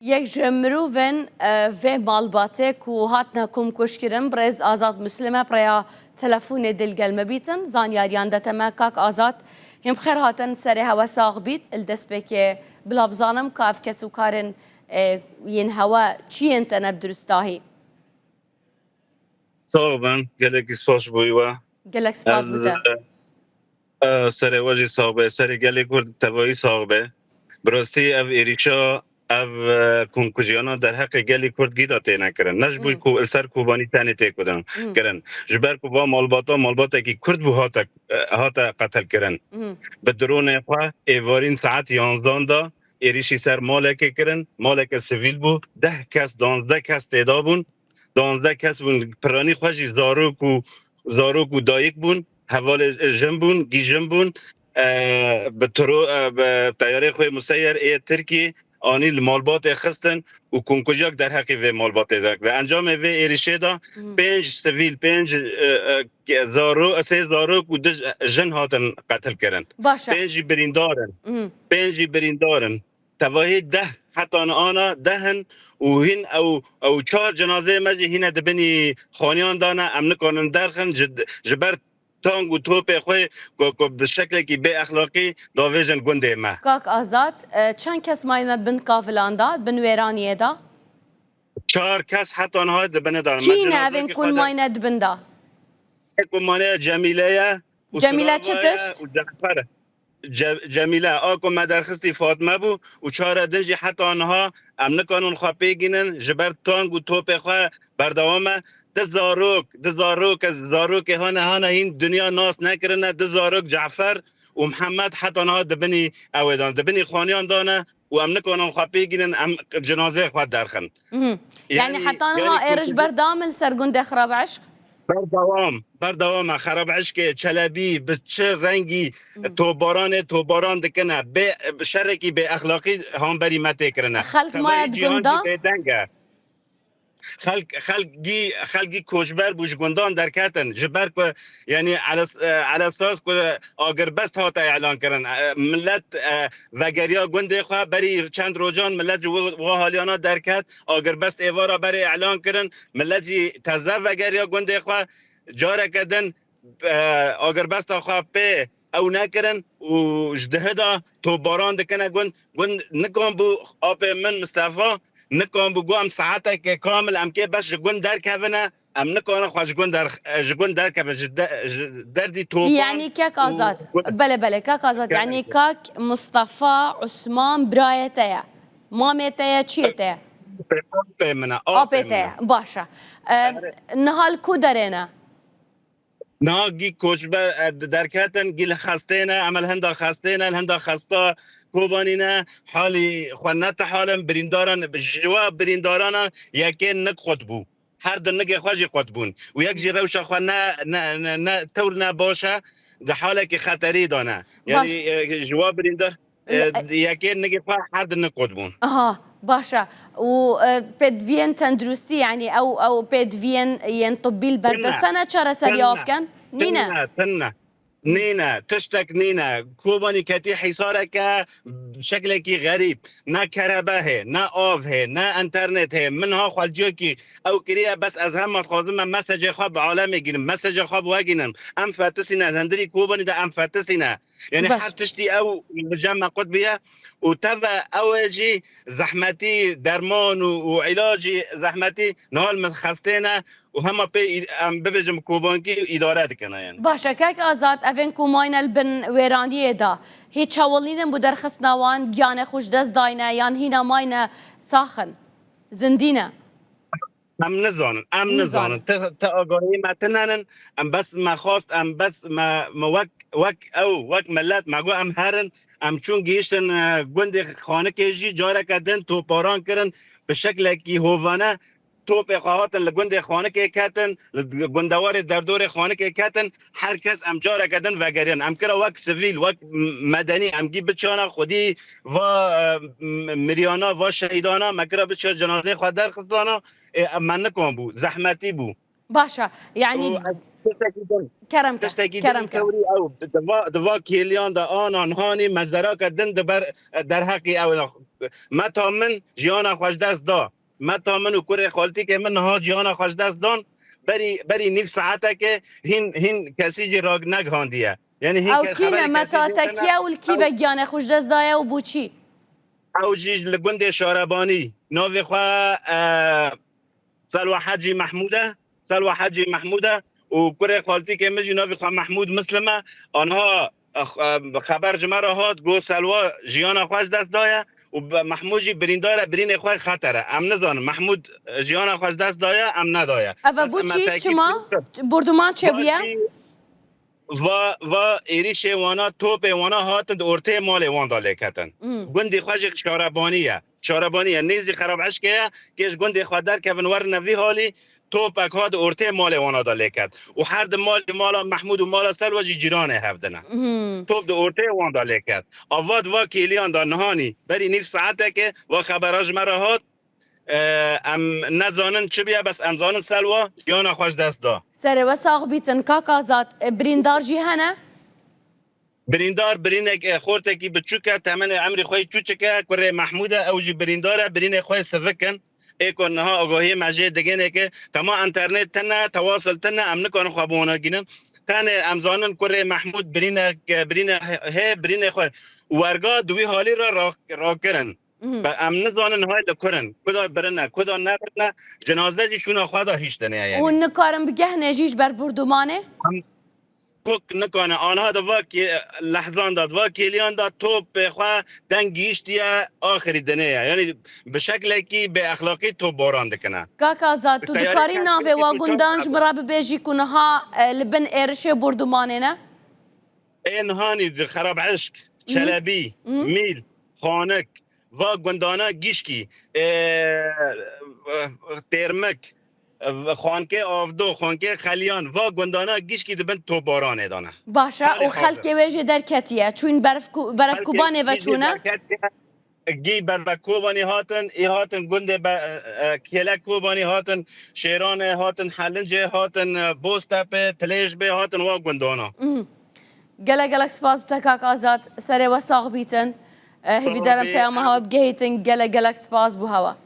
یک جمروون و مالباتک و هاتنا کم کشکرم برز آزاد مسلمه برای تلفون دلگل مبیتن زانیاریان دتما کاک آزاد هم خیر هاتن سری هوا ساغ بیت الدست بکه بلا بزانم کاف کسو کارن ین هوا چی انت نبدرستاهی صاحبا گلک سپاس بویوا گلک سپاس بوده سری واجی صاحبه سری گلک ورد تبایی صاحبه براستی او ایریشا او کنکوزیانا در حق گلی کرد گیدا تینا کرن نش بوی کو سر کوبانی تانی تی کدن کرن جبر کو با مالباتا کی کرد بو هاتا قتل کرن به درون خوا ایوارین ساعت 11 دا ایریشی سر مالک کرن مالک سیویل بو 10 کس 12 کس تعداد بون 12 کس بون پرانی خوشی زاروک و دایک بون حوال جنب بون گی جنب بون به تیاره خوی مسیر ای ترکی آنی مالبات خستن و کنکوژاک در حقی و مالبات دارد انجام و ایریشه دا 5 سویل 5 زاروک و جن هاتن قتل کردن 5 بریندارن تواهی 10 حتی آنا دهن و هین او 4 جنازه مجی هین دبنی خانیان دانه امن کانن درخن جبر تانگ و توپ خوی به شکلی که به اخلاقی داویجن گنده ما کاک آزاد چند کس مایند بن کافلان داد بن ویرانیه دا 4 کس حتی آنها دبنه دارن کی نوین کن مایند بن دا مانه جمیله چتشت و جعفره جمیله آکو مدرخستی فاطمه بو و 4 دنجی حتی آنها امن کانون خواه پیگینن جبر تانگ و توپ خواه بردوامه دزاروک هانه این دنیا ناس نکرنه دزاروک جعفر و محمد حتی آنها دبنی اویدان دبنی خانیان دانه و امن کانون خواه پیگینن جنازه خواه درخن یعنی حتی آنها ایرش بردامل سرگنده خراب عشق بردوام خراب عشق چلبی به چه رنگی توباران دکنه به شرکی به اخلاقی هم بری مته کرنه خلق ماید گندا خلقی کوشبر بوش گندان در کتن جبر که یعنی على اساس که اگر بست ها اعلان کردن ملت وگریا گنده خواه بری چند روزان ملت و حالیانا در کت اگر بست ایوارا بری اعلان کردن ملت تزه وگریا گنده خواه جاره کردن اگر بست خواه په او نکرن و جدهدا تو باران دکنه گند نکن بو آپ من مصطفی نکن بو ام ساعته که کامل ام که بس جگون در کونه ام نکن خواه جگون در کونه دردی توبان یعنی کاک آزاد بله کاک آزاد یعنی کاک مصطفی عثمان برایته مامته چیته آپته باشه نهال کو درینه نه گی کوچبر درکتن گیل خستینه عمل هندا خستینه هندا خستا کوبانینه حالی خونت حالم برینداران جواب برینداران یکی نک خود بو هر دو نک خواجی خود بون و یک جی روش خو نه تور نه باشه ده حاله که خطری دانه یعنی جواب بریندار یکی نک خو هر دو نک خود بون باشه و پدوین تندرستی یعنی او پدوین ین طبی البردستانه چرا سریاب کن نینا تشتک نینا کوبانی کتی حیصاره که شکلی که غریب نه کربه نه آف نه انترنت منها خالجو کی او کریه بس از هم خواهدم مسج خواب عالم گیرم مسج خواب واگینم ام فتسینه زندری کوبانی ده ام فتسینه یعنی هر تشتی او بجمع قطبیه و تبا اوجی زحمتی درمان و علاجی زحمتی نهال مخستینه و همه پی ام ببجم کوبانکی اداره دکنه یعنی باشه کاک آزاد اوین کوماین البن ویرانیه دا هیچ حوالینم بودر خسنوان گیانه خوش دست داینه یان هینا ماینه ساخن زندینه ام نزانن تا آگاهی متنن ام بس ما خواست ام بس ما وک ملت مگو ام هرن ام چون گیشتن گوند خانه کشی جاره کردن توپاران کردن به شکل کی هوانه توپ خواهاتن لگوند خانه که کتن گوندوار در دور خانه که کتن هر کس ام جاره کردن وگرین ام کرا وک سویل وک مدنی ام گی بچانا خودی و مریانا و شهیدانا مکرا بچا جنازه خود در خستانا من نکن بو زحمتی بو باشه یعنی کرم تشتكي کرم دن كوري او دوا كيليان دا آنان هاني مزدراك دن دبر در حقي او متى من جيانا خوش دست دا متى من وكوري خالتي که من ها جيانا خوش دست دان بري نيف ساعتك هن كسي جي راق نگهانديه يعني هن او كينا متى تكيا والكيفا جانا خوش دست دايا وبوچي او جيج لگند شارباني نوفي خوا سلوى حاجي محموده وكوري خالتي که مجي نوفي خوا محمود مسلمه آنها خبر جمعه هات گو سلوى جيانا خوش دست دايا و محمود جی بریندار برین خواه خطره ام نزانم محمود جیان خواه دست دایا ام ندایا اوه بوچی چما؟ بردمان چه بیا؟ و ایری شیوانا توپ وانا هاتند ارته مال وان داله کتن گندی خواه شاربانیه نیزی خراب عشقه کش گندی خواه در که ور نوی حالی توپک ها ارته مال وانا داله کت و هر مال محمود و مال سلوى جی جیرانه هفدنه توپ دو ارته وان داله کت آواد و کیلیان دا نهانی بری نیف ساعته که و خبراج مرا هات ام نزانن چه بیا بس ام زانن سلوى جیانا خوش دست دا سره و ساق بیتن کاکازات بریندار جی هنه؟ بریندار برینک خورته کی بچوکه تمن عمری خوی چوچکه کره محموده او جی برینداره برین خوی سفکن ایکون ها آگاهی مجه دگنه که تما انترنت تنه تواصل تنه ام نکن خوابونا گینن تنه امزانن کره محمود برین خوی ورگا دوی حالی را کرن ام نزانن های دکرن کدا برنه کدا نبرنه جنازه جی شونا خدا هیچ دنه یعنی اون نکارم بگه نجیش بر بردمانه؟ پک نکنه آنها دوا که لحظان داد و کلیان داد توپ خواه دنگیش دیا آخری دنه یعنی به شکلی که به اخلاقی توپ باران دکنه کاکازات تو دکاری ناوه و گندانج مرا ببیجی کنه ها لبن ارشه بردمانه نه؟ این هانی خراب عشق چلبی میل خانک و گندانه گیشکی ترمک خانکه آفدو خانکه خلیان و گندانه گیش کی دبن تو بارانه دانه باشه و خلک ویژه در کتیه چون برف کوبانه و چونه گی برف کوبانی هاتن ای هاتن گنده کلک کوبانی هاتن شیران هاتن حلنجه هاتن بوستپه تلیج به هاتن و گندانه گلک سپاس بتکاک آزاد سره و ساق بیتن هیوی دارم پیام هوا بگهیتن گلک سپاس بو هوا